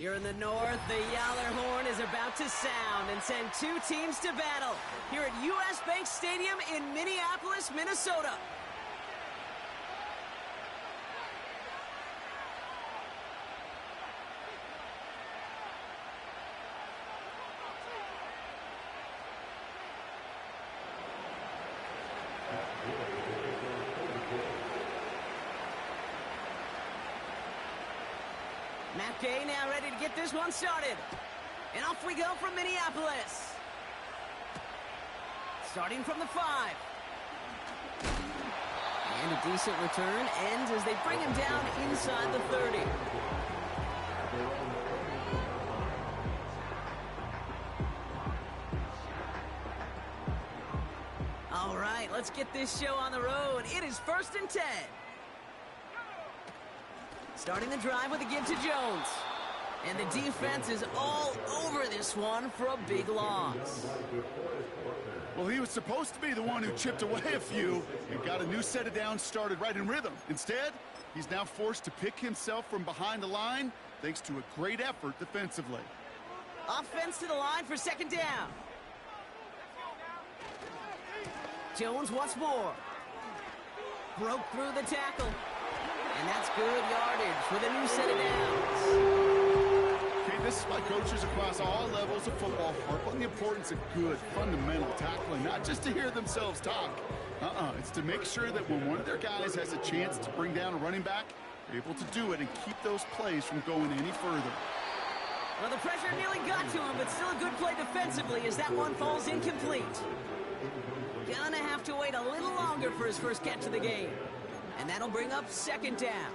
Here in the north, the Yowler horn is about to sound and send two teams to battle here at U.S. Bank Stadium in Minneapolis, Minnesota. Matt Gay now ready to get this one started. And off we go from Minneapolis. Starting from the 5. And a decent return ends as they bring him down inside the 30. All right, let's get this show on the road. It is 1st and 10. Starting the drive with a give to Jones. And the defense is all over this one for a big loss. Well, he was supposed to be the one who chipped away a few and got a new set of downs started right in rhythm. Instead, he's now forced to pick himself from behind the line thanks to a great effort defensively. Offense to the line for 2nd down. Jones once more. Broke through the tackle. And that's good yardage with a new set of downs. Okay, this is why coaches across all levels of football harp on the importance of good, fundamental tackling, not just to hear themselves talk. It's to make sure that when one of their guys has a chance to bring down a running back, they're able to do it and keep those plays from going any further. Well, the pressure nearly got to him, but still a good play defensively as that one falls incomplete. Gonna have to wait a little longer for his first catch of the game. And that'll bring up 2nd down.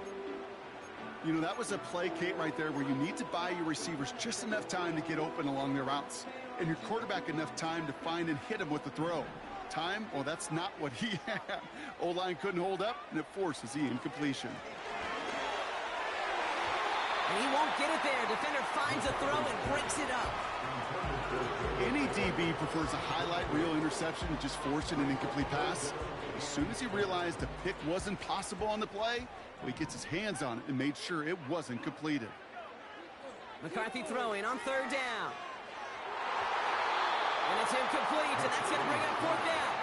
You know, that was a play, Kate, right there where you need to buy your receivers just enough time to get open along their routes. And your quarterback enough time to find and hit him with the throw. Time? Well, that's not what he had. O-line couldn't hold up, and it forces the incompletion. And he won't get it there. Defender finds a throw and breaks it up. Any DB prefers a highlight reel interception to just forcing an incomplete pass. As soon as he realized a pick wasn't possible on the play, he gets his hands on it and made sure it wasn't completed. McCarthy throwing on 3rd down. And it's incomplete, and that's going to bring up 4th down.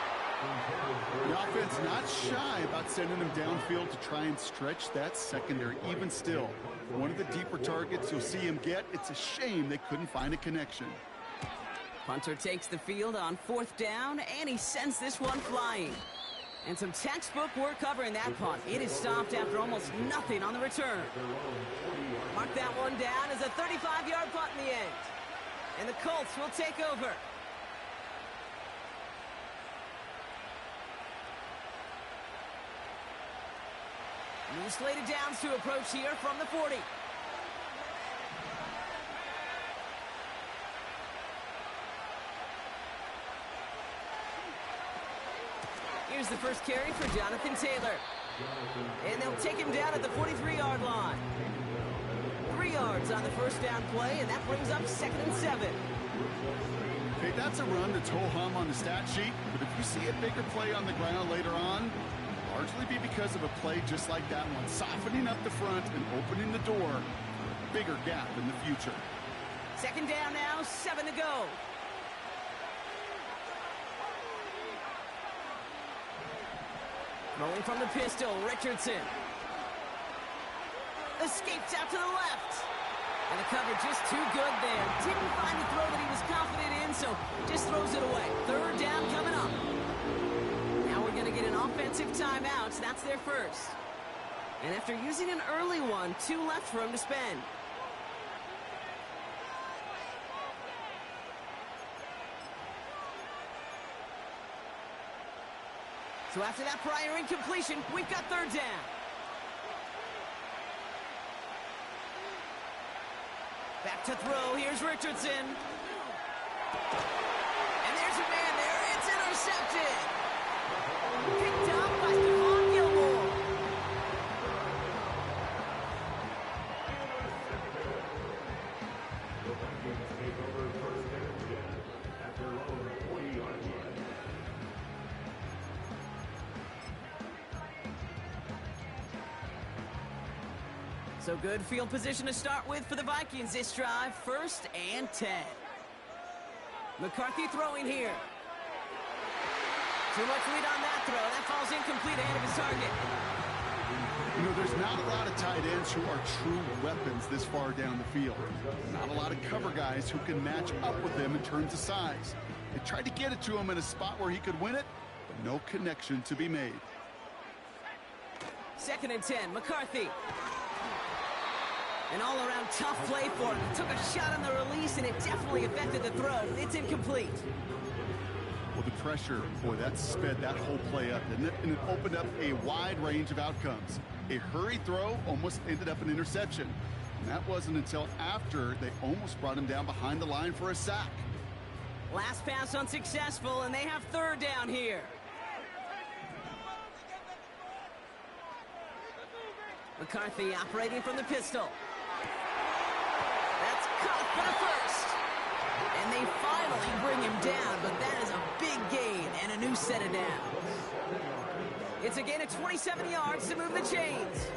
The offense not shy about sending him downfield to try and stretch that secondary. Even still, one of the deeper targets you'll see him get, it's a shame they couldn't find a connection. Punter takes the field on 4th down, and he sends this one flying. And some textbook work covering that punt. It is stopped after almost nothing on the return. Mark that one down as a 35-yard punt in the end. And the Colts will take over. New slated downs to approach here from the 40. Here's the first carry for Jonathan Taylor. And they'll take him down at the 43-yard line. 3 yards on the first down play, and that brings up 2nd and 7. Okay, that's a run that's ho-hum on the stat sheet, but if you see a bigger play on the ground later on, largely be because of a play just like that one, softening up the front and opening the door for a bigger gap in the future. 2nd down now, 7 to go. Rolling from the pistol, Richardson. Escapes out to the left. And the cover just too good there. Didn't find the throw that he was confident in, so just throws it away. 3rd down coming up. Now we're going to get an offensive timeout. That's their first. And after using an early one, 2 left for him to spend. So after that prior incompletion, we've got 3rd down. Back to throw. Here's Richardson. And there's a man there. It's intercepted. Picked up by Stephon Gilmore. So good field position to start with for the Vikings this drive. 1st and 10. McCarthy throwing here. Too much lead on that throw. That falls incomplete ahead of his target. You know, there's not a lot of tight ends who are true weapons this far down the field. Not a lot of cover guys who can match up with them in terms of size. They tried to get it to him in a spot where he could win it, but no connection to be made. 2nd and 10, McCarthy. An all-around tough play for him. He took a shot on the release, and it definitely affected the throw. It's incomplete. Well, the pressure, boy, that sped that whole play up, didn't it? And it opened up a wide range of outcomes. A hurried throw almost ended up an interception. And that wasn't until after they almost brought him down behind the line for a sack. Last pass unsuccessful, and they have 3rd down here. McCarthy operating from the pistol. That's caught for the 1st. And they finally bring him down, but that is a big gain and a new set of downs. It's a gain of 27 yards to move the chains.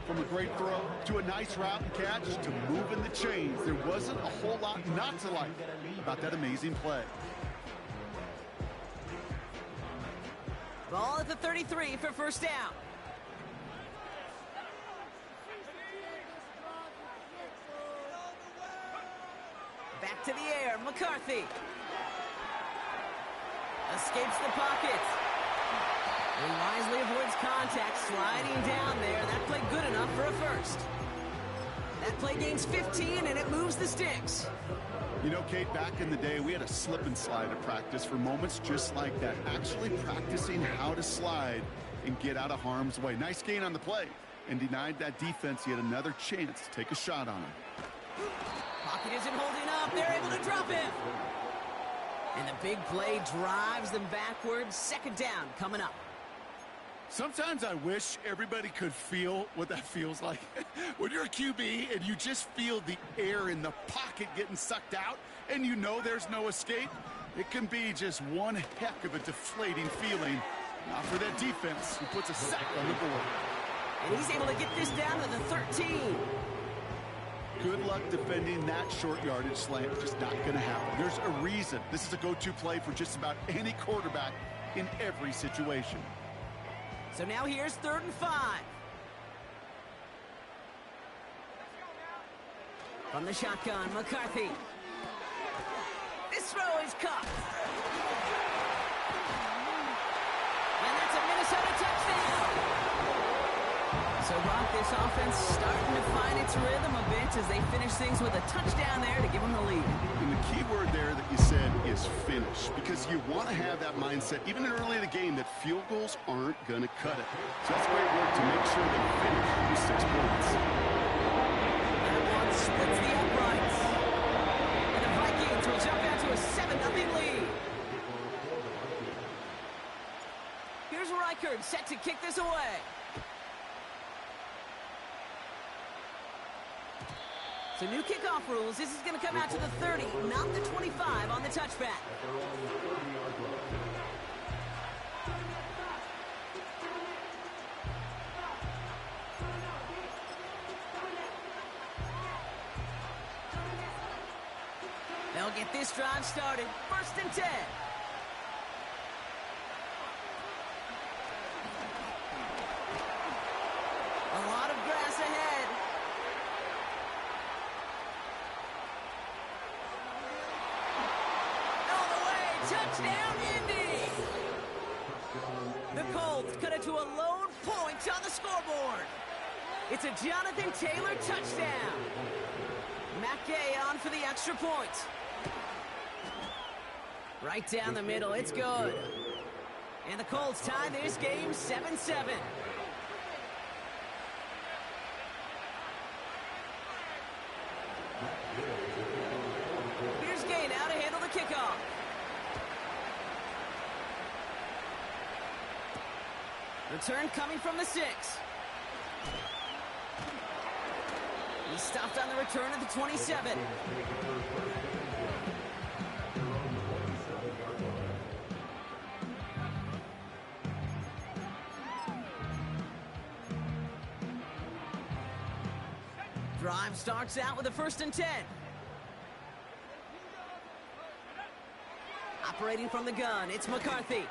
From a great throw to a nice route and catch to moving the chains, there wasn't a whole lot not to like about that amazing play. Ball at the 33 for 1st down. Back to the air, McCarthy. Escapes the pocket. He wisely avoids contact, sliding down there. That play good enough for a 1st. That play gains 15, and it moves the sticks. You know, Kate, back in the day, we had a slip and slide at practice for moments just like that. Actually practicing how to slide and get out of harm's way. Nice gain on the play, and denied that defense yet another chance to take a shot on him. Pocket isn't holding up. They're able to drop him. And the big play drives them backwards. 2nd down coming up. Sometimes I wish everybody could feel what that feels like. When you're a QB and you just feel the air in the pocket getting sucked out and you know there's no escape, it can be just one heck of a deflating feeling. Not for that defense who puts a sack on the board. And he's able to get this down to the 13. Good luck defending that short yardage slant. Just not going to happen. There's a reason this is a go-to play for just about any quarterback in every situation. So now here's 3rd and 5. From the shotgun, McCarthy. This throw is caught. And that's a Minnesota touchdown. So Brock, this offense starting to find its rhythm a bit as they finish things with a touchdown there to give them the lead. And the key word there that you said is finish, because you want to have that mindset, even early in the game, that field goals aren't going to cut it. So that's great work to make sure they finish with 6 points. And one splits the uprights. And the Vikings will jump out to a 7-0 lead. Here's Reichard set to kick this away. So new kickoff rules. This is going to come out to the 30, not the 25 on the touchback. They'll get this drive started. 1st and 10. A lot of grass ahead. Touchdown, Indy! The Colts cut it to a lone point on the scoreboard. It's a Jonathan Taylor touchdown. Matt Gay on for the extra point. Right down the middle, it's good. And the Colts tie this game 7-7. Here's Gay now to handle the kickoff. Return coming from the 6. He stopped on the return at the 27. Drive starts out with a 1st and 10. Operating from the gun, it's McCarthy.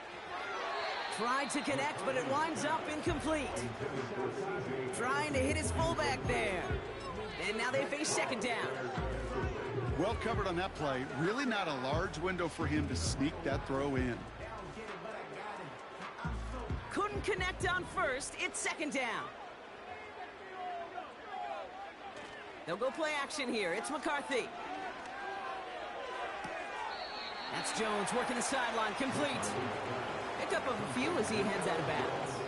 Tried to connect, but it winds up incomplete. Trying to hit his fullback there. And now they face 2nd down. Well covered on that play. Really not a large window for him to sneak that throw in. Couldn't connect on 1st. It's 2nd down. They'll go play action here. It's McCarthy. That's Jones working the sideline. Complete. Pickup of a few as he heads out of bounds.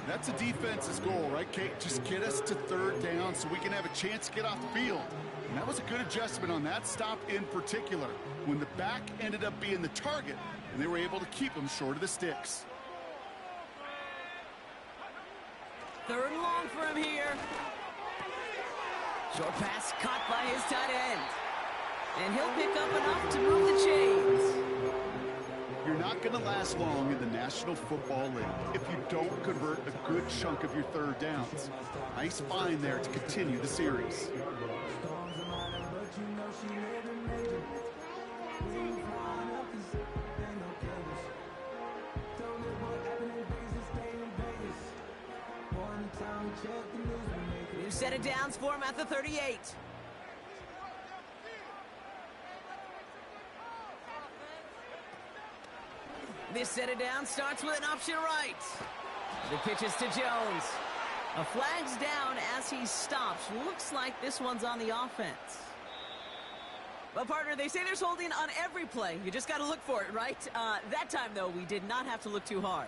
That's a defense's goal, right, Kate? Just get us to 3rd down so we can have a chance to get off the field. And that was a good adjustment on that stop in particular, when the back ended up being the target, and they were able to keep him short of the sticks. 3rd and long for him here. Short pass caught by his tight end. And he'll pick up enough to move the chains. You're not going to last long in the National Football League if you don't convert a good chunk of your 3rd downs. Nice find there to continue the series. New set of downs for him at the 38. This set of downs starts with an option right. The pitch is to Jones. A flag's down as he stops. Looks like this one's on the offense. Well, partner, they say there's holding on every play. You just got to look for it, right? That time, though, we did not have to look too hard.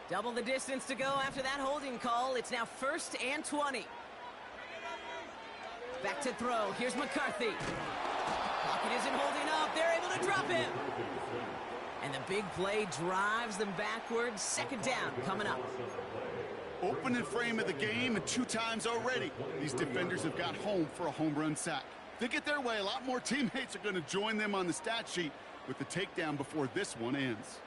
Double the distance to go after that holding call. It's now 1st and 20. Back to throw. Here's McCarthy. Pocket isn't holding up. They're able to drop him. And the big play drives them backwards. 2nd down coming up. Opening frame of the game, and 2 times already, these defenders have got home for a home run sack. If they get their way, a lot more teammates are going to join them on the stat sheet with the takedown before this one ends.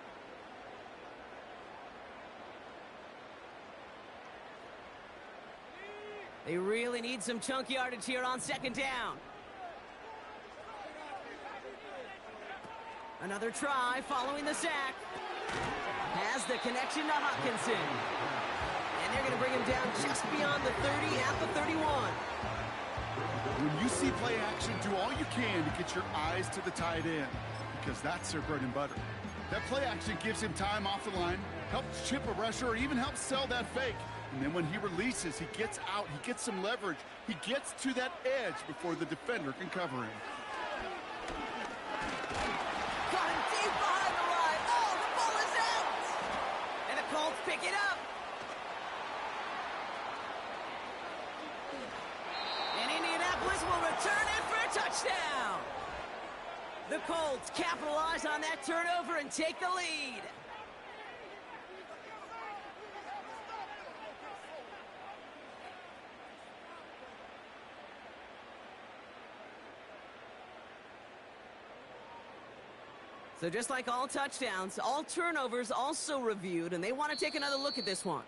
They really need some chunk yardage here on 2nd down. Another try following the sack. Has the connection to Hopkinson. And they're going to bring him down just beyond the 30 at the 31. When you see play action, do all you can to get your eyes to the tight end, because that's their bread and butter. That play action gives him time off the line, helps chip a rusher, or even helps sell that fake. And then when he releases, he gets out, he gets some leverage. He gets to that edge before the defender can cover him. Got him deep behind the line. Oh, the ball is out! And the Colts pick it up. And Indianapolis will return it for a touchdown. The Colts capitalize on that turnover and take the lead. So just like all touchdowns, all turnovers also reviewed, and they want to take another look at this one.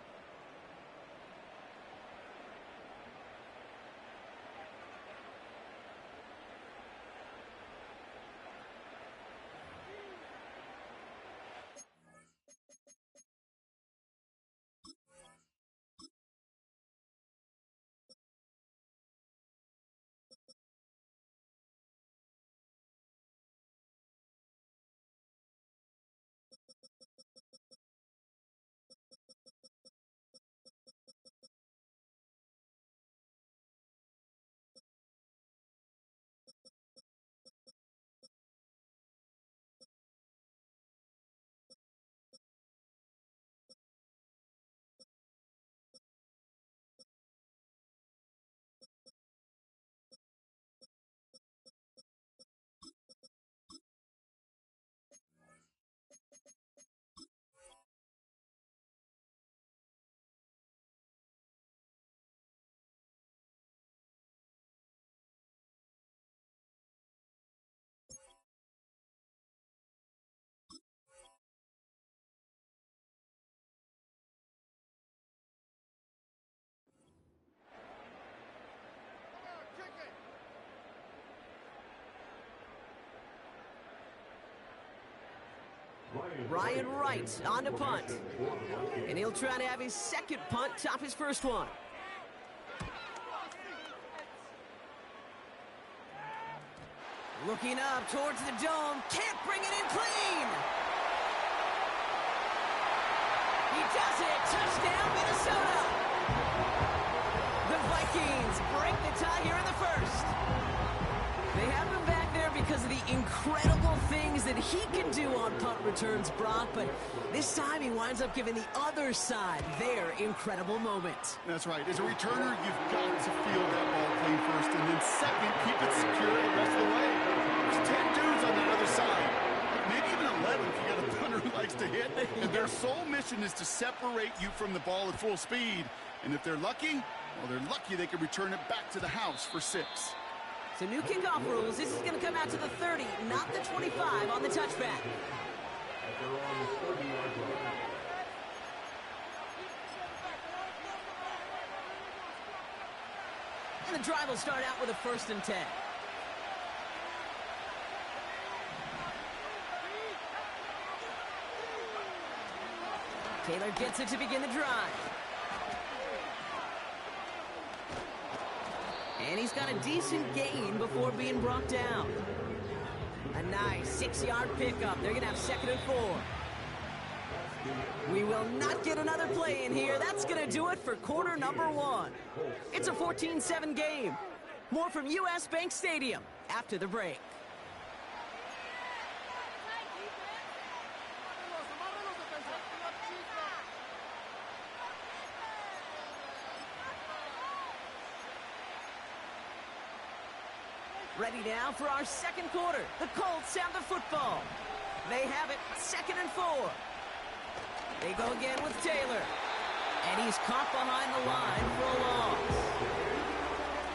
Ryan Wright on to punt. And he'll try to have his second punt top his first one. Looking up towards the dome. Can't bring it in clean. He does it. Touchdown, Minnesota. The Vikings break the tie here in the first. They have him back there because of the incredible things that he can do on punt returns, Brock, but this time he winds up giving the other side their incredible moment. That's right. As a returner, you've got to field that ball clean first, and then second, keep it secure the rest of the way. There's 10 dudes on that other side. Maybe even 11 if you got a punter who likes to hit. And their sole mission is to separate you from the ball at full speed. And if they're lucky, well, they're lucky they can return it back to the house for 6. So new kickoff rules. This is going to come out to the 30, not the 25 on the touchback. And the drive will start out with a 1st and 10. Taylor gets it to begin the drive. And he's got a decent gain before being brought down. A nice 6-yard pickup. They're going to have 2nd and 4. We will not get another play in here. That's going to do it for quarter number 1. It's a 14-7 game. More from US Bank Stadium after the break. Ready now for our second quarter. The Colts have the football. They have it 2nd and 4. They go again with Taylor. And he's caught behind the line for a loss.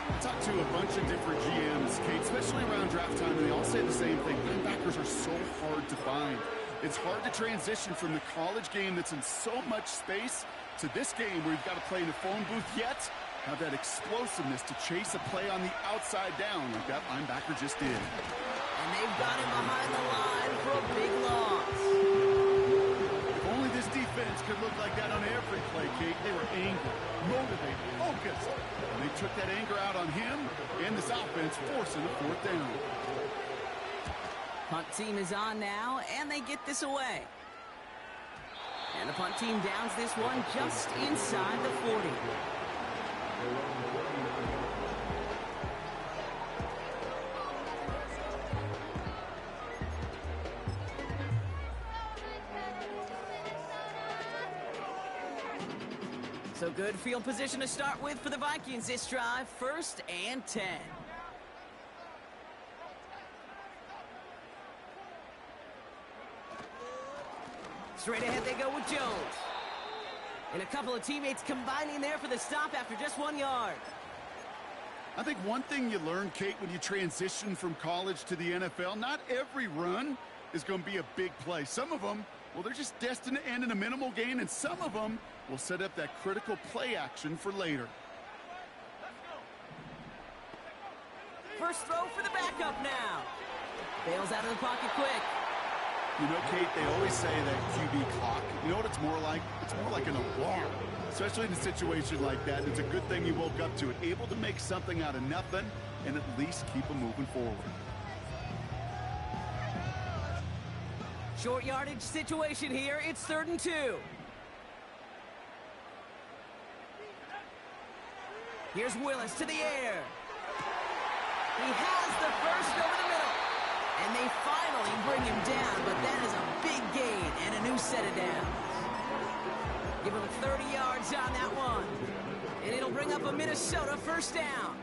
I talked to a bunch of different GMs, Kate, especially around draft time, and they all say the same thing. Linebackers are so hard to find. It's hard to transition from the college game that's in so much space to this game where you've got to play in a phone booth yet have that explosiveness to chase a play on the outside down like that linebacker just did. And they've got him behind the line for a big loss. If only this defense could look like that on every play, Kate. They were angry, motivated, focused. And they took that anger out on him and this offense, forcing a 4th down. Punt team is on now, and they get this away. And the punt team downs this one just inside the 40. So good field position to start with for the Vikings this drive. 1st and 10. Straight ahead they go with Jones. And a couple of teammates combining there for the stop after just 1 yard. I think one thing you learn, Kate, when you transition from college to the NFL, not every run is going to be a big play. Some of them, well, they're just destined to end in a minimal gain, and some of them will set up that critical play action for later. First throw for the backup now. Bails out of the pocket quick. You know, Kate, they always say that QB clock. You know what it's more like? It's more like an alarm, especially in a situation like that. It's a good thing you woke up to it, able to make something out of nothing and at least keep them moving forward. Short yardage situation here. It's 3rd and 2. Here's Willis to the air. He has the first over the middle. And they finally bring him down, but that is a big gain and a new set of downs. Give him 30 yards on that one. And it'll bring up a Minnesota 1st down.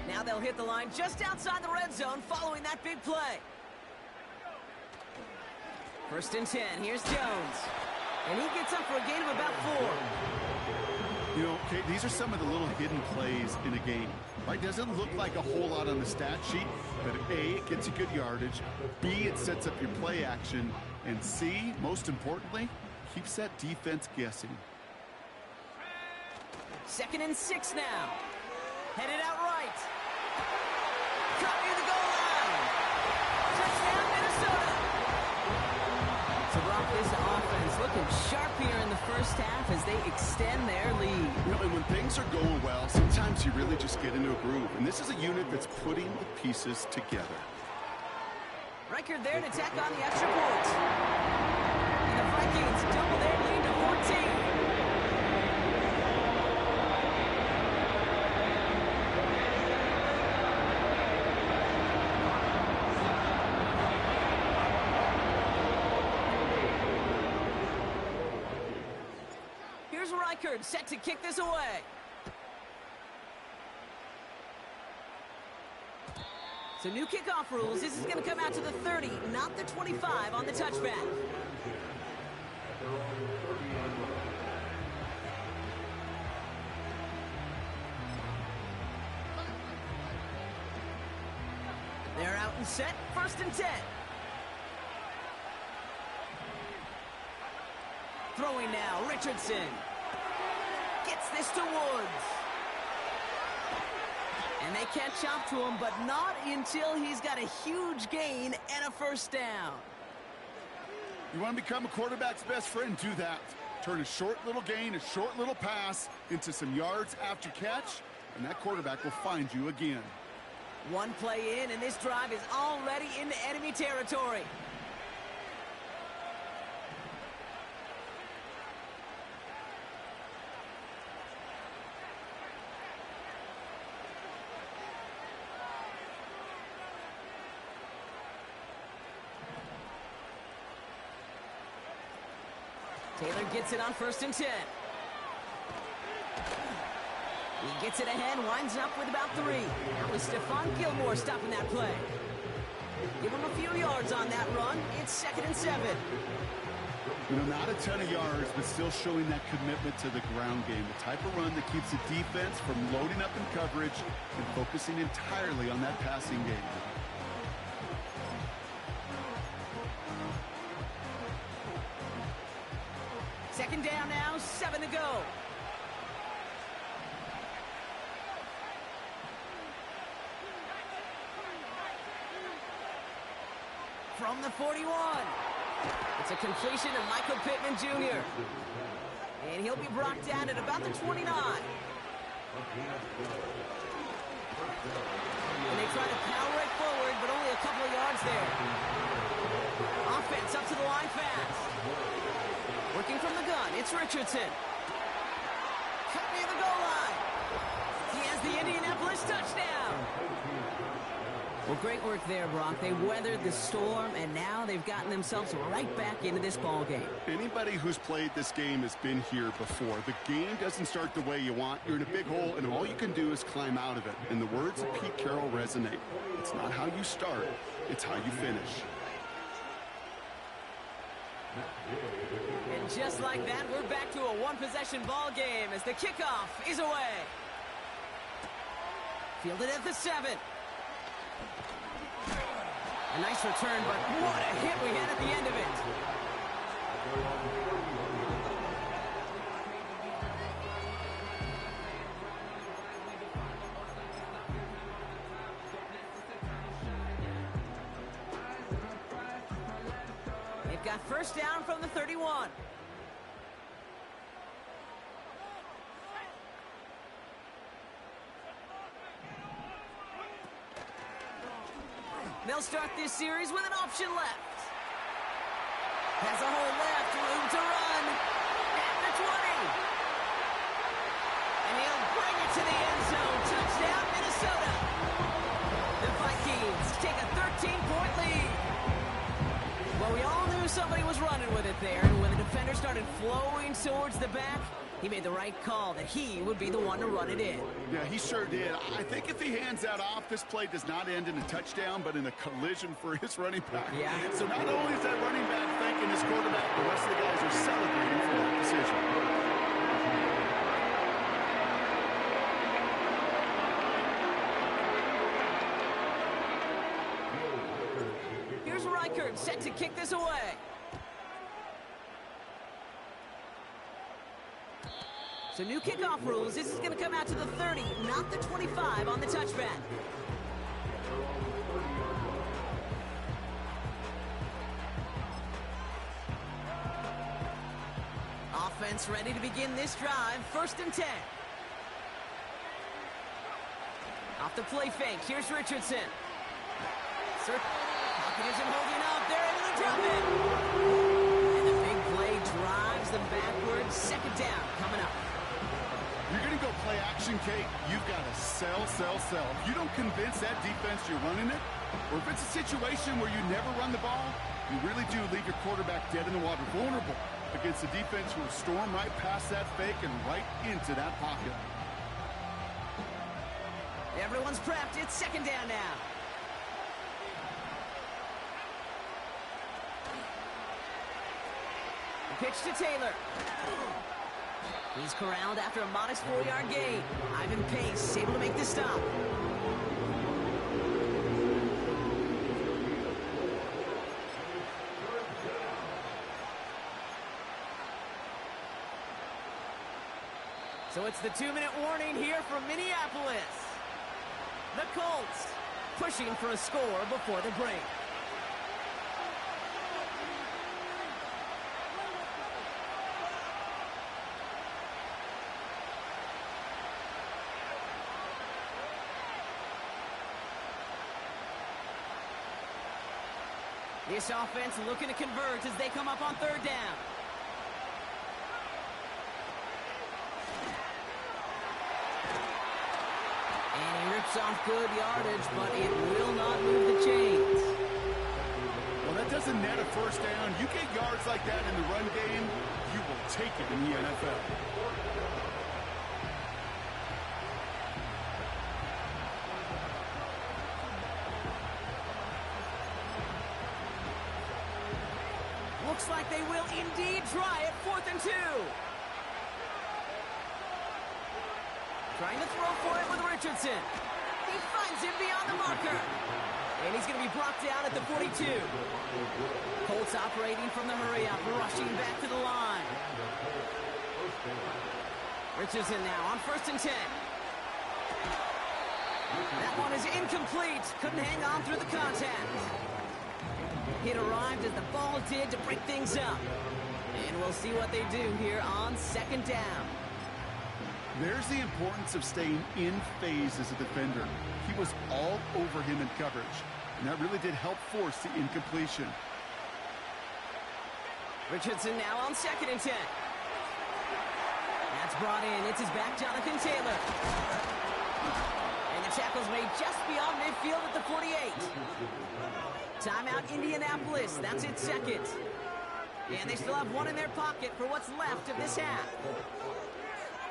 Now they'll hit the line just outside the red zone following that big play. 1st and 10. Here's Jones. And he gets up for a gain of about 4. You know, Kate, these are some of the little hidden plays in a game. Right? Doesn't look like a whole lot on the stat sheet, but A, it gets you good yardage. B, it sets up your play action. And C, most importantly, keeps that defense guessing. 2nd and 6 now. Headed out right. Caught near the goal line. Touchdown, Minnesota. So, Brock, this offense looking sharp here in the first half as they extend their lead. You know, and when things are going well, sometimes you really just get into a groove. And this is a unit that's putting the pieces together. Record there to tack on the extra point. And the Vikings double their lead to 14. Here's Reichard set to kick this away. So new kickoff rules. This is going to come out to the 30, not the 25 on the touchback. They're out and set. 1st and 10. Throwing now, Richardson. Gets this to Woods. And they catch up to him, but not until he's got a huge gain and a 1st down. You want to become a quarterback's best friend, do that. Turn a short little gain, a short little pass into some yards after catch, and that quarterback will find you again. One play in, and this drive is already into enemy territory. Taylor gets it on 1st and 10. He gets it ahead, winds up with about 3. That was Stephon Gilmore stopping that play. Give him a few yards on that run. It's 2nd and 7. You know, not a ton of yards, but still showing that commitment to the ground game. The type of run that keeps the defense from loading up in coverage and focusing entirely on that passing game. Second down now, 7 to go. From the 41. It's a completion of Michael Pittman Jr. And he'll be brought down at about the 29. And they try to power it forward, but only a couple of yards there. Offense up to the line fast. Working from the gun, it's Richardson. Cut near the goal line. He has the Indianapolis touchdown. Well, great work there, Brock. They weathered the storm, and now they've gotten themselves right back into this ball game. Anybody who's played this game has been here before. The game doesn't start the way you want. You're in a big hole, and all you can do is climb out of it. And the words of Pete Carroll resonate. It's not how you start, it's how you finish. And just like that, we're back to a one-possession ball game as the kickoff is away. Fielded at the 7. A nice return, but what a hit we had at the end of it. They've got 1st down from the 31. They'll start this series with an option left. Has a hole left, room to run. At the 20. And he'll bring it to the end zone. Touchdown, Minnesota. The Vikings take a 13-point lead. Well, we all knew somebody was running with it there, and when the defender started flowing towards the back, he made the right call that he would be the one to run it in. Yeah, he sure did. I think if he hands that off, this play does not end in a touchdown, but in a collision for his running back. Yeah. So not only is that running back thanking his quarterback, the rest of the guys are celebrating for that decision. Here's Reichard set to kick this away. So new kickoff rules. This is going to come out to the 30, not the 25 on the touchback. offense ready to begin this drive. 1st and 10. Off the play fake. Here's Richardson. Pocket isn't holding up. They're able to drop it. And the big play drives them backwards. 2nd down coming up. You're going to go play action, Kate. You've got to sell, sell, sell. If you don't convince that defense you're running it, or if it's a situation where you never run the ball, you really do leave your quarterback dead in the water, vulnerable against a defense who will storm right past that fake and right into that pocket. Everyone's prepped. It's 2nd down now. The pitch to Taylor. He's corralled after a modest 4-yard gain. Ivan Pace able to make the stop. So it's the 2-minute warning here from Minneapolis. The Colts pushing for a score before the break. This offense looking to convert as they come up on 3rd down. And he rips off good yardage, but it will not move the chains. Well, that doesn't net a 1st down. You get yards like that in the run game, you will take it in the NFL. Looks like they will indeed try it. 4th and 2. Trying to throw for it with Richardson. He finds him beyond the marker. And he's going to be brought down at the 42. Colts operating from the hurry up, rushing back to the line. Richardson now on 1st and 10. That one is incomplete. Couldn't hang on through the contact. It arrived as the ball did to break things up. And we'll see what they do here on 2nd down. There's the importance of staying in phase as a defender. He was all over him in coverage, and that really did help force the incompletion. Richardson now on 2nd and 10. That's brought in. It's his back, Jonathan Taylor. And the tackle's made just beyond midfield at the 48. Timeout, Indianapolis. That's its 2nd. And they still have one in their pocket for what's left of this half.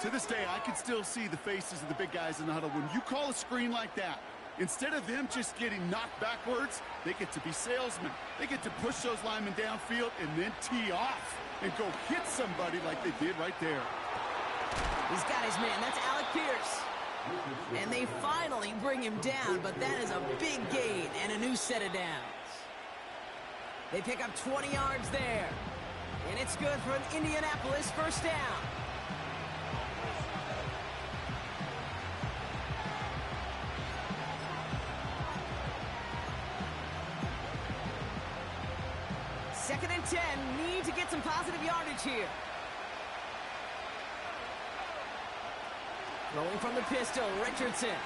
To this day, I can still see the faces of the big guys in the huddle. When you call a screen like that, instead of them just getting knocked backwards, they get to be salesmen. They get to push those linemen downfield and then tee off and go hit somebody like they did right there. He's got his man. That's Alec Pierce. And they finally bring him down, but that is a big gain and a new set of downs. They pick up 20 yards there. And it's good for an Indianapolis 1st down. Second and 10, need to get some positive yardage here. Rolling from the pistol, Richardson.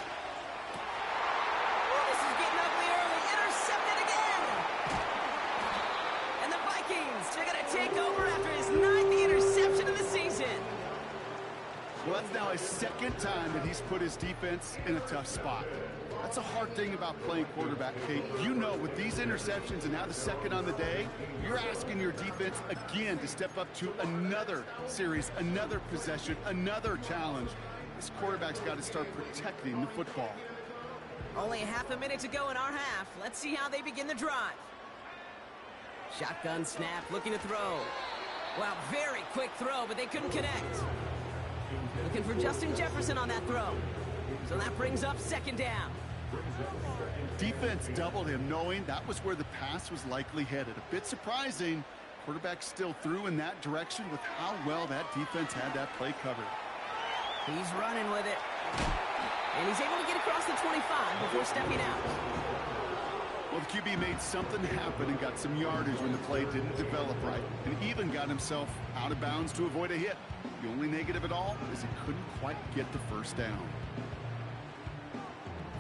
Oh, this is getting ugly early. Intercepted again. And the Vikings are going to take over after his 9th interception of the season. Well, that's now his 2nd time that he's put his defense in a tough spot. That's a hard thing about playing quarterback, Kate. You know, with these interceptions and now the 2nd on the day, you're asking your defense again to step up to another series, another possession, another challenge. This quarterback's got to start protecting the football. Only a half a minute to go in our half. Let's see how they begin the drive. Shotgun snap, looking to throw. Wow, very quick throw, but they couldn't connect. Looking for Justin Jefferson on that throw. So that brings up 2nd down. Defense doubled him, knowing that was where the pass was likely headed. A bit surprising. Quarterback still threw in that direction with how well that defense had that play covered. He's running with it. And he's able to get across the 25 before stepping out. Well, the QB made something happen and got some yardage when the play didn't develop right, and even got himself out of bounds to avoid a hit. The only negative at all is he couldn't quite get the first down.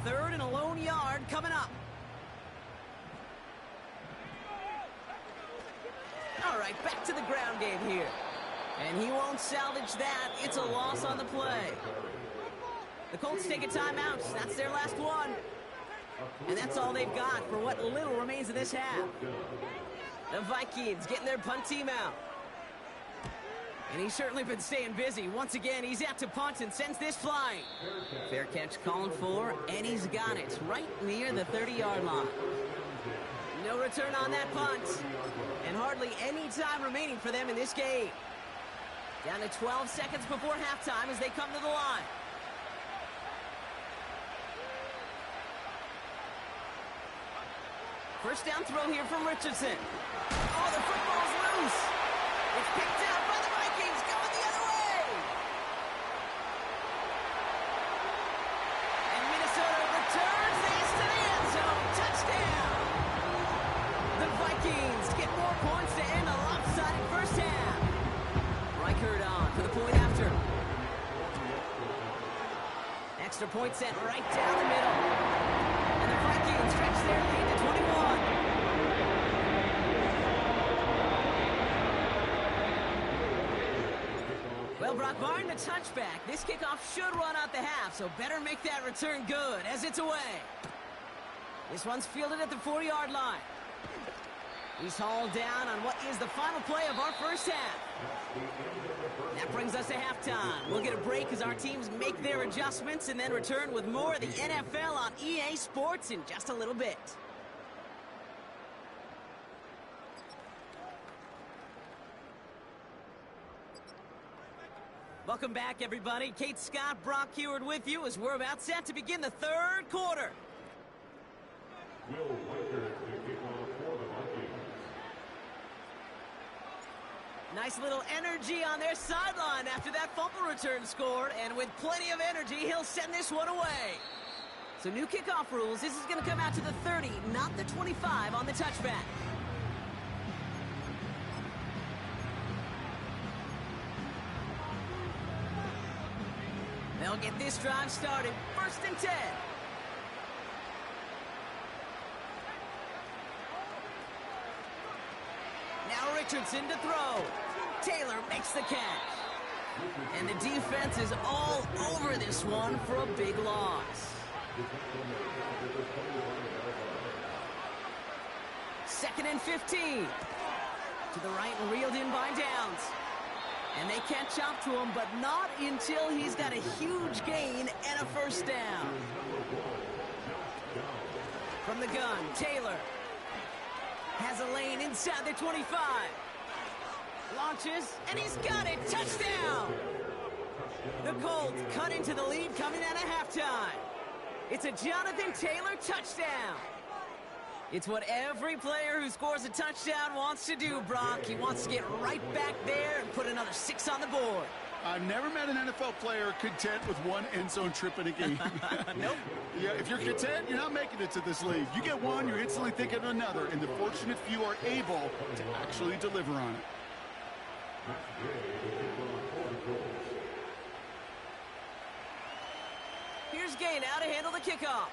3rd and a lone yard coming up. All right, back to the ground game here. And he won't salvage that. It's a loss on the play. The Colts take a timeout. That's their last one. And that's all they've got for what little remains of this half. The Vikings getting their punt team out. And he's certainly been staying busy. Once again, he's out to punt and sends this flying. Fair catch calling for, and he's got it right near the 30-yard line. No return on that punt. And hardly any time remaining for them in this game. Down to 12 seconds before halftime as they come to the line. First down throw here from Richardson. Oh, the football's loose. It's picked out by the Vikings, going the other way. And Minnesota returns this to the end zone. Touchdown. The Vikings get more points to end a lopsided first half. Reichert on for the point after. Extra point sent right down the middle. And the Vikings stretch their lead to 21. Well, Brock, barring the touchback, this kickoff should run out the half, so better make that return good as it's away. This one's fielded at the 4-yard line. He's hauled down on what is the final play of our first half. That brings us to halftime. We'll get a break as our teams make their adjustments and then return with more of the NFL on EA Sports in just a little bit. Welcome back, everybody. Kate Scott, Brock Heward with you as we're about set to begin the 3rd quarter. Nice little energy on their sideline after that fumble return scored, and with plenty of energy, he'll send this one away. So new kickoff rules. This is going to come out to the 30, not the 25 on the touchback. They'll get this drive started. 1st and 10. Now Richardson to throw. Taylor makes the catch. And the defense is all over this one for a big loss. 2nd and 15. To the right and reeled in by Downs. And they catch up to him, but not until he's got a huge gain and a first down. From the gun, Taylor has a lane inside the 25. Launches, and he's got it. Touchdown! The Colts cut into the lead coming out of halftime. It's a Jonathan Taylor touchdown. It's what every player who scores a touchdown wants to do, Brock. He wants to get right back there and put another 6 on the board. I've never met an NFL player content with one end zone trip in a game. Nope. Yeah, if you're content, you're not making it to this league. You get one, you're instantly thinking of another, and the fortunate few are able to actually deliver on it. Here's Gay now to handle the kickoff.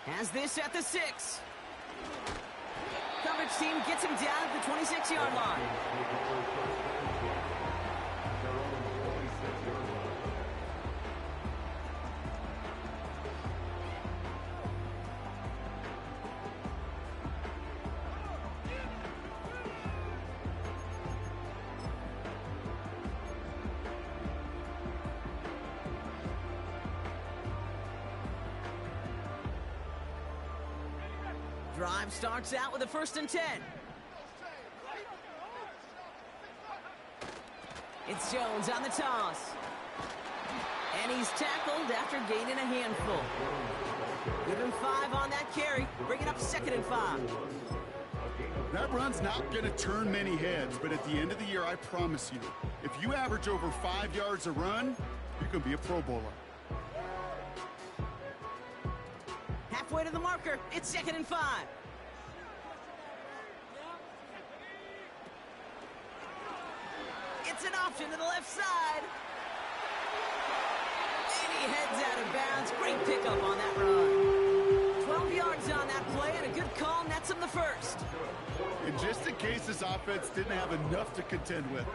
Has this at the 6. Coverage team gets him down at the 26-yard line. Drive starts out with a 1st and 10. It's Jones on the toss. And he's tackled after gaining a handful. Give him 5 on that carry. Bring it up 2nd and 5. That run's not going to turn many heads, but at the end of the year, I promise you, if you average over 5 yards a run, you can be a Pro Bowler. halfway to the marker. It's 2nd and 5. It's an option to the left side. And he heads out of bounds. Great pickup on that run. 12 yards on that play, and a good call nets him the first. And just in case this offense didn't have enough to contend with,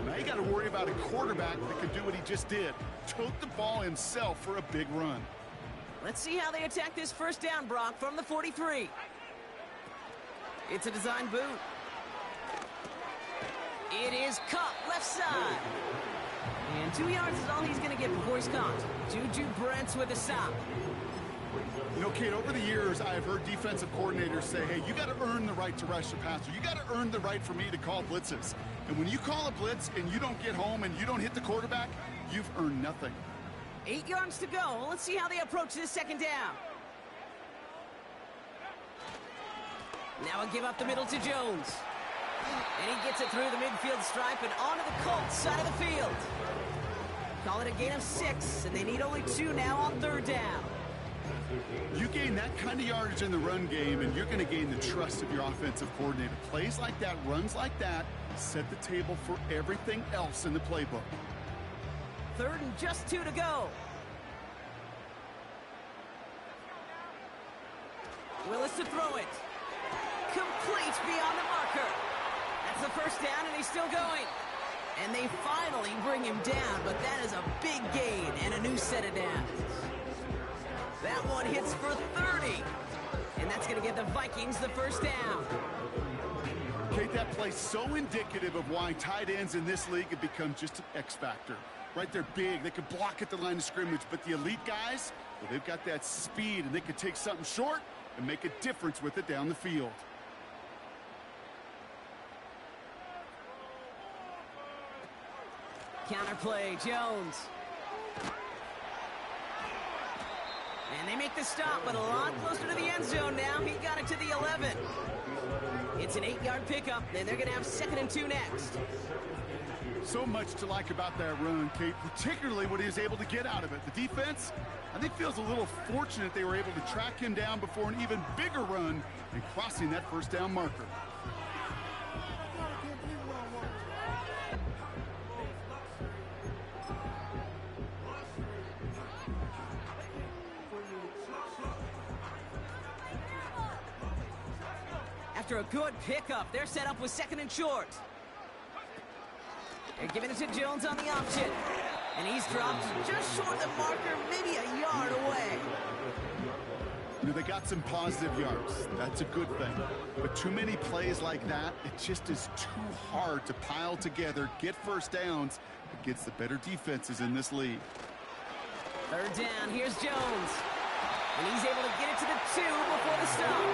now you got to worry about a quarterback that can do what he just did. Tote the ball himself for a big run. Let's see how they attack this first down, Brock, from the 43. It's a design boot. It is Cup, left side. And 2 yards is all he's going to get before he's caught. Juju Brents with a stop. You know, Kate, over the years, I have heard defensive coordinators say, hey, you got to earn the right to rush the passer. You got to earn the right for me to call blitzes. And when you call a blitz and you don't get home and you don't hit the quarterback, you've earned nothing. 8 yards to go. Let's see how they approach this second down. Now a give up the middle to Jones. And he gets it through the midfield stripe and onto the Colts side of the field. Call it a gain of 6, and they need only 2 now on 3rd down. You gain that kind of yardage in the run game, and you're going to gain the trust of your offensive coordinator. Plays like that, runs like that, set the table for everything else in the playbook. 3rd and just 2 to go. Willis to throw it. Complete beyond the marker. That's the first down, and he's still going. And they finally bring him down, but that is a big gain and a new set of downs. That one hits for 30. And that's going to give the Vikings the first down. Kate, that play's so indicative of why tight ends in this league have become just an X factor. Right, they're big, they can block at the line of scrimmage, but the elite guys, well, they've got that speed, and they can take something short and make a difference with it down the field. Counterplay, Jones. And they make the stop, but a lot closer to the end zone now. He got it to the 11. It's an 8-yard pickup, and they're going to have 2nd and 2 next. So much to like about that run, Kate, particularly what he was able to get out of it. The defense, I think, feels a little fortunate they were able to track him down before an even bigger run and crossing that first down marker. After a good pickup, they're set up with 2nd and short. They're giving it to Jones on the option. And he's dropped just short of the marker, maybe a yard away. You know, they got some positive yards. That's a good thing. But too many plays like that, it just is too hard to pile together, get first downs against the better defenses in this league. 3rd down, here's Jones. And he's able to get it to the 2 before the stop.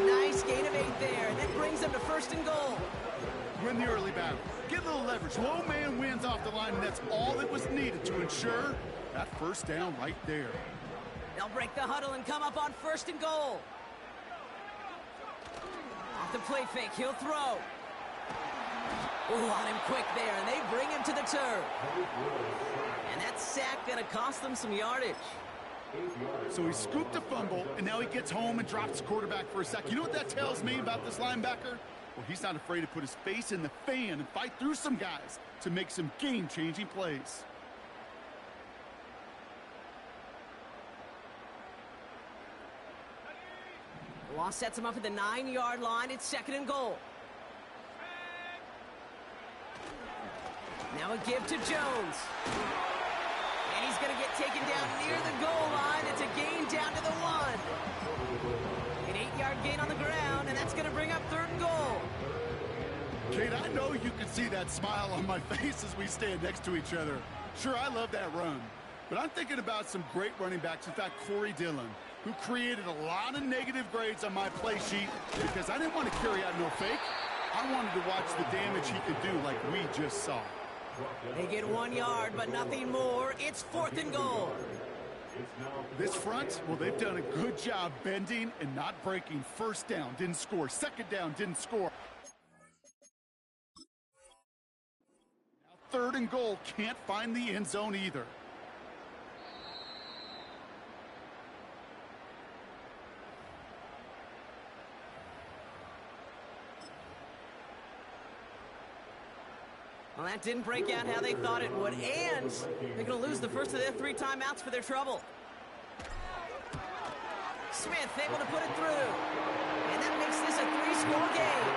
Nice gain of 8 there, and that brings them to 1st and goal. Win the early battle. Get a little leverage. Low man wins off the line, and that's all that was needed to ensure that first down right there. They'll break the huddle and come up on 1st and goal. Off the play fake, he'll throw. Ooh, on him quick there, and they bring him to the turf. And that sack gonna cost them some yardage. So he scooped a fumble, and now he gets home and drops the quarterback for a sack. You know what that tells me about this linebacker? Well, he's not afraid to put his face in the fan and fight through some guys to make some game-changing plays. Loss sets him up at the 9-yard line. It's 2nd and goal. Now a give to Jones. And he's going to get taken down near the goal line. It's a gain down to the 1. An 8-yard gain on the ground, and that's going to bring up 3rd and goal. Kate, I know you can see that smile on my face as we stand next to each other. Sure, I love that run. But I'm thinking about some great running backs. In fact, Corey Dillon, who created a lot of negative grades on my play sheet because I didn't want to carry out no fake. I wanted to watch the damage he could do like we just saw. They get 1 yard, but nothing more. It's 4th and goal. This front, well, they've done a good job bending and not breaking. 1st down, didn't score. 2nd down, didn't score. Now 3rd and goal, can't find the end zone either. Well, that didn't break out how they thought it would, and they're going to lose the first of their 3 timeouts for their trouble. Smith able to put it through, and that makes this a 3-score game.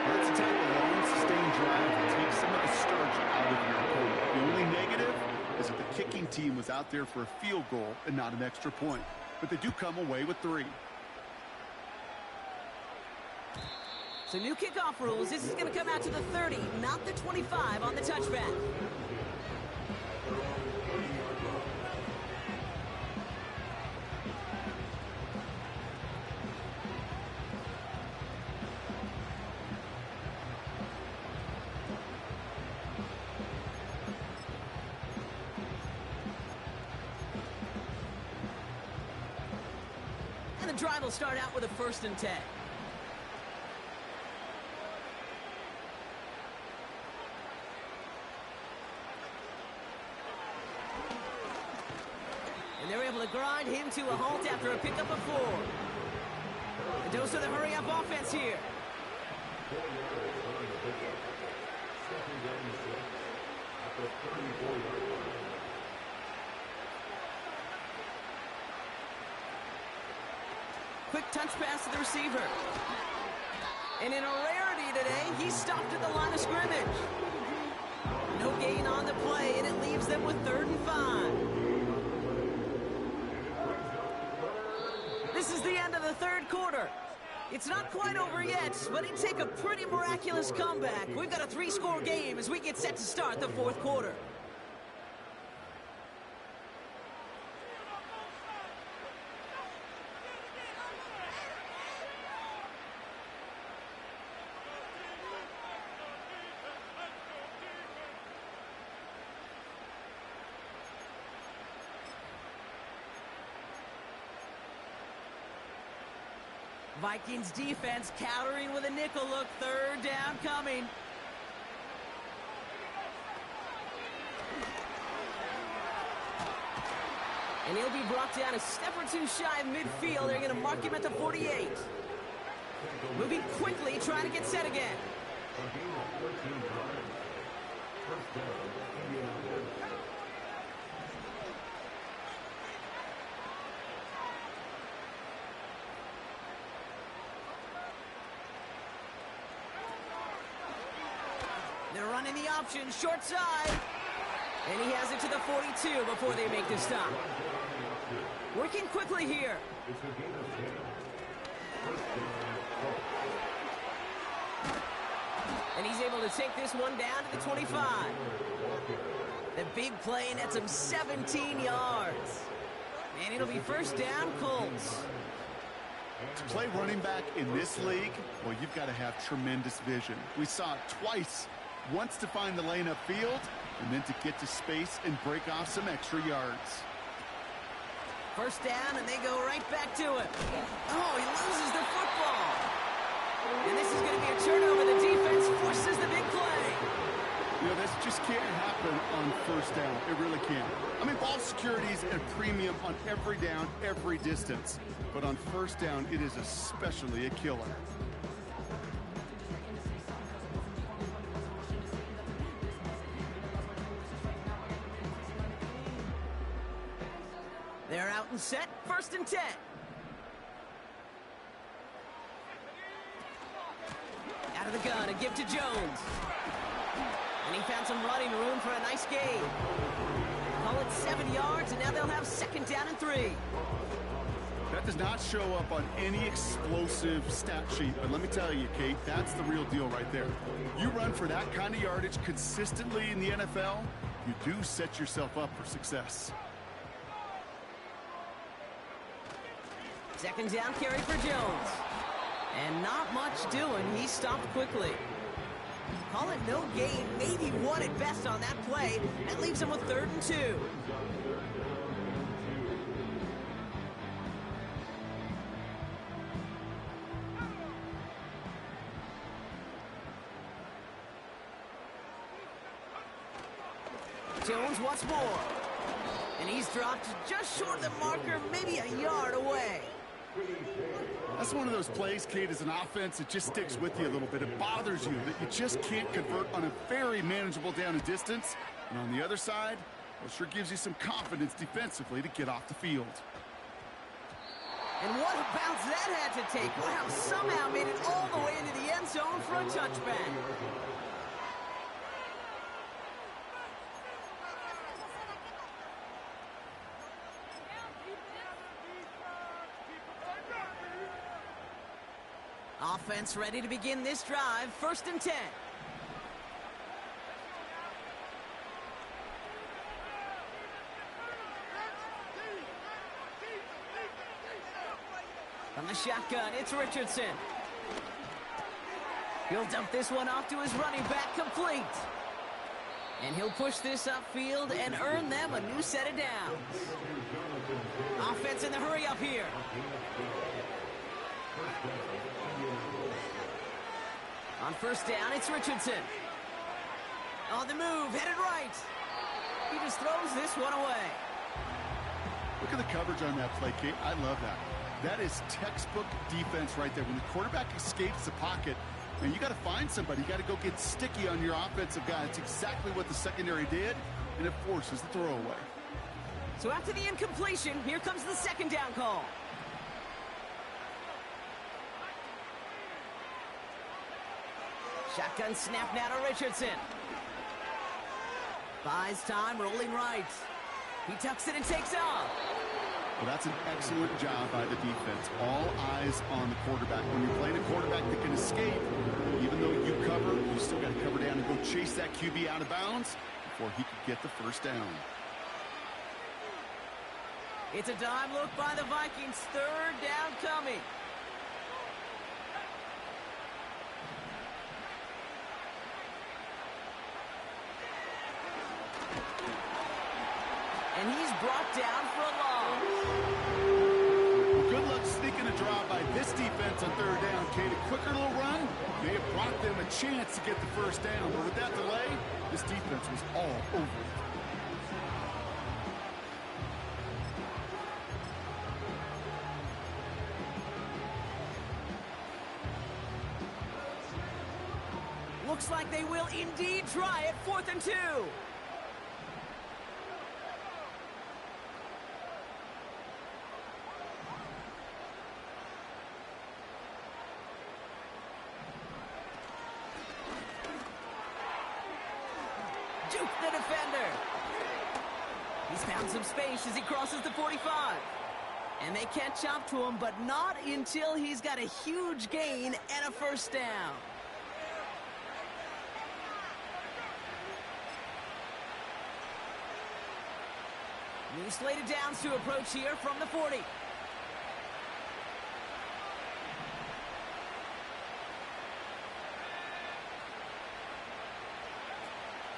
That's the type of long, sustained drive that takes some of the scourge out of your opponent. The only negative is that the kicking team was out there for a field goal and not an extra point. But they do come away with 3. So new kickoff rules. This is going to come out to the 30, not the 25 on the touchback. And the drive will start out with a 1st and 10. And they're able to grind him to a halt after a pickup of 4. A dose of the hurry-up offense here. Quick touch pass to the receiver. And in a rarity today, he's stopped at the line of scrimmage. No gain on the play, and it leaves them with 3rd and 5. This is the end of the 3rd quarter. It's not quite over yet, but it'd take a pretty miraculous comeback. We've got a 3-score game as we get set to start the 4th quarter. Vikings defense countering with a nickel look. 3rd down coming. And he'll be brought down a step or 2 shy of midfield. They're going to mark him at the 48. Moving quickly, trying to get set again. They're running the option, short side. And he has it to the 42 before they make the stop. Working quickly here. And he's able to take this one down to the 25. The big play nets him 17 yards. And it'll be 1st down, Colts. To play running back in this league, well, you've got to have tremendous vision. We saw it twice. Once to find the lane upfield, and then to get to space and break off some extra yards. 1st down, and they go right back to it. Oh, he loses the football. And this is going to be a turnover. The defense forces the big play. You know, this just can't happen on 1st down. It really can't. I mean, ball security is a premium on every down, every distance. But on 1st down, it is especially a killer. They're out and set. 1st and 10. Out of the gun, a give to Jones. And he found some running room for a nice gain. Call it 7 yards, and now they'll have 2nd down and 3. That does not show up on any explosive stat sheet, but let me tell you, Kate, that's the real deal right there. You run for that kind of yardage consistently in the NFL, you do set yourself up for success. 2nd down carry for Jones. And not much doing. He stopped quickly. Call it no gain, maybe 1 at best on that play. That leaves him with 3rd and 2. Jones once more. And he's dropped just short of the marker, maybe a yard away. That's one of those plays, Kate, as an offense, it just sticks with you a little bit. It bothers you that you just can't convert on a very manageable down and distance. And on the other side, well, it sure gives you some confidence defensively to get off the field. And what a bounce that had to take. Wow, somehow made it all the way into the end zone for a touchback. Offense ready to begin this drive. 1st and 10. From the shotgun, it's Richardson. He'll dump this one off to his running back, complete. And he'll push this upfield and earn them a new set of downs. Offense in the hurry up here. On 1st down, it's Richardson. On the move, headed right. He just throws this one away. Look at the coverage on that play, Kate. I love that. That is textbook defense right there. When the quarterback escapes the pocket, and you got to find somebody. You got to go get sticky on your offensive guy. It's exactly what the secondary did, and it forces the throw away. So after the incompletion, here comes the 2nd down call. Shotgun snap now to Richardson. Buys time, rolling right. He tucks it and takes off. Well, that's an excellent job by the defense. All eyes on the quarterback. When you're playing a quarterback that can escape, even though you cover, you still got to cover down and go chase that QB out of bounds before he could get the 1st down. It's a dime look by the Vikings. 3rd down coming. And he's brought down for a loss. Well, good luck sneaking a draw by this defense on 3rd down, Kate. A quicker little run may have brought them a chance to get the 1st down. But with that delay, this defense was all over it. Looks like they will indeed try it. 4th and 2. Juke the defender. He's found some space as he crosses the 45. And they catch up to him, but not until he's got a huge gain and a 1st down. New slated downs to approach here from the 40.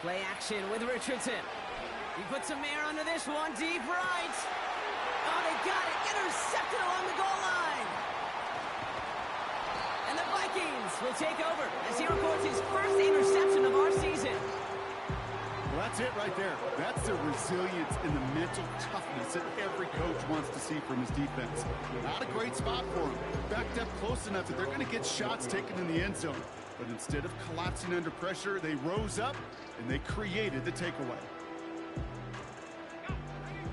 Play action with Richardson. He puts some air under this one, deep right. Oh, they got it. Intercepted along the goal line. And the Vikings will take over as he records his 1st interception of our season. Well, that's it right there. That's the resilience and the mental toughness that every coach wants to see from his defense. Not a great spot for him. Backed up close enough that they're going to get shots taken in the end zone. But instead of collapsing under pressure, they rose up and they created the takeaway.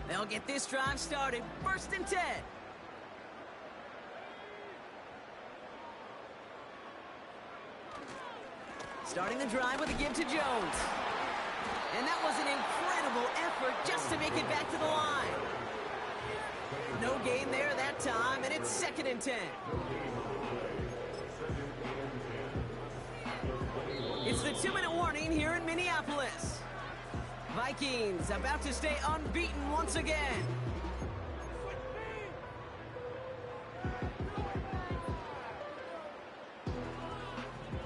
They'll get this drive started. 1st and 10. Starting the drive with a give to Jones. And that was an incredible effort just to make it back to the line. No gain there that time, and it's 2nd and 10. It's the 2-minute warning here in Minneapolis. Vikings about to stay unbeaten once again.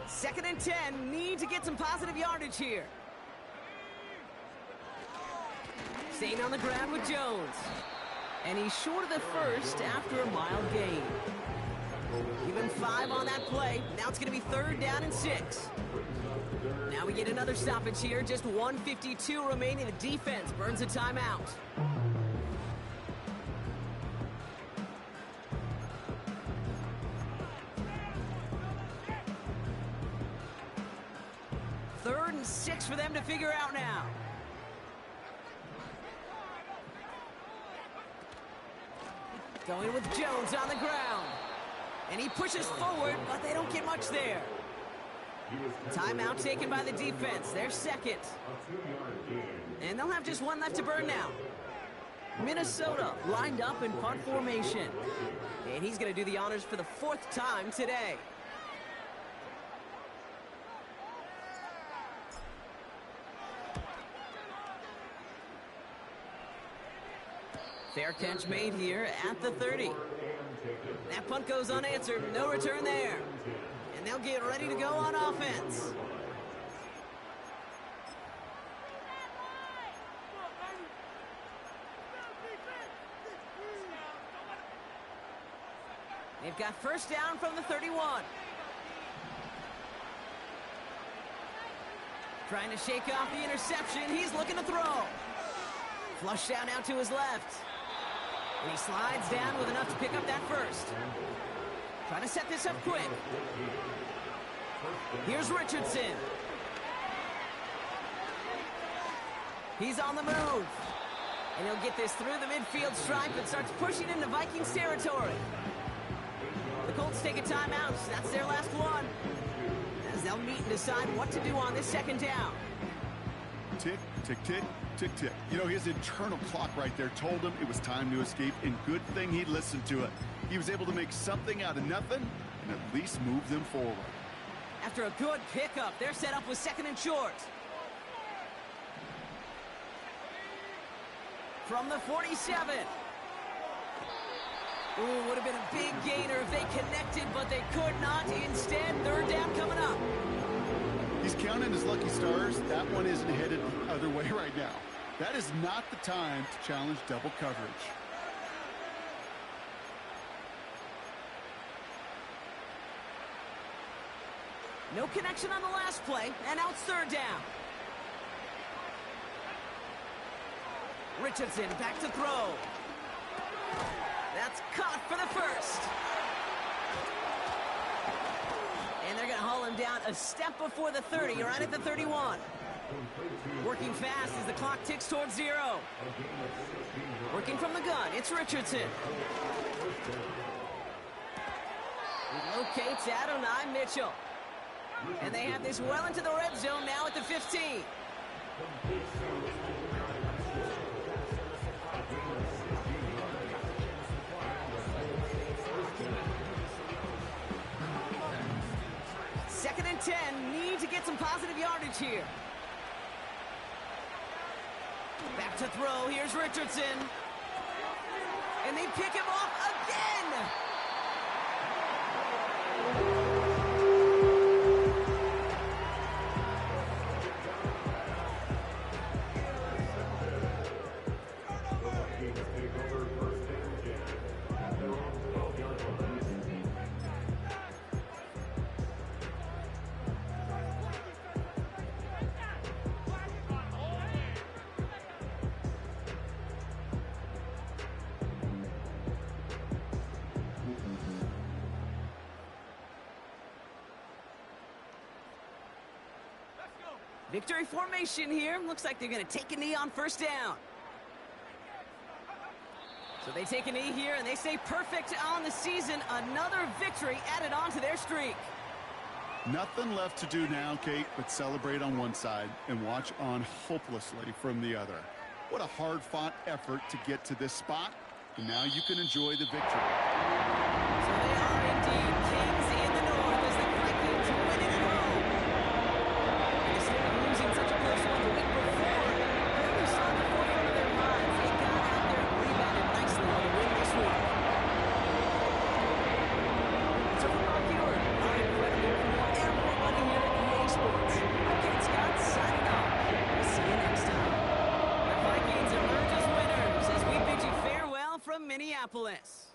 Second and 10, need to get some positive yardage here. Staying on the ground with Jones. And he's short of the 1st after a mild gain. Even 5 on that play. Now it's going to be 3rd down and 6. Now we get another stoppage here. Just 1:52 remaining. The defense burns a timeout. 3rd and 6 for them to figure out now. Going with Jones on the ground. And he pushes forward, but they don't get much there. Timeout taken by the defense. Their second. And they'll have just one left to burn now. Minnesota lined up in punt formation. And he's going to do the honors for the 4th time today. Fair catch made here at the 30. That punt goes unanswered. No return there. And they'll get ready to go on offense. They've got first down from the 31. Trying to shake off the interception. He's looking to throw. Flush down out to his left. And he slides down with enough to pick up that first. Trying to set this up quick. Here's Richardson. He's on the move. And he'll get this through the midfield stripe and starts pushing into Vikings territory. The Colts take a timeout. That's their last one. As they'll meet and decide what to do on this 2nd down. Tick, tick, tick, tick, tick. You know, his internal clock right there told him it was time to escape, and good thing he listened to it. He was able to make something out of nothing and at least move them forward. After a good pickup, they're set up with 2nd and short. From the 47. Ooh, would have been a big gainer if they connected, but they could not. Instead, 3rd down coming up. He's counting his lucky stars. That one isn't headed the other way right now. That is not the time to challenge double coverage. No connection on the last play, and now it's 3rd down. Richardson back to throw. That's caught for the first. And they're going to haul him down a step before the 30, right at the 31. Working fast as the clock ticks towards 0. Working from the gun, it's Richardson. He locates Adonai Mitchell. And they have this well into the red zone now at the 15. Second and 10, need to get some positive yardage here. Back to throw, here's Richardson. And they pick him off again! Victory formation here. Looks like they're going to take a knee on first down. So they take a knee here, and they stay perfect on the season. Another victory added on to their streak. Nothing left to do now, Kate, but celebrate on one side and watch on hopelessly from the other. What a hard-fought effort to get to this spot, and now you can enjoy the victory. So they are indeed kings in the north as the Vikings win it at home. And instead of losing such a close one the week before, they only saw the forefront of their minds. They got out there and rebounded nicely on the win this week. So for Mark Ewart, our incredible crew, everybody here at EA Sports, I'm Kate Scott signing off. We'll see you next time. The Vikings emerge as winners as we bid you farewell from Minneapolis.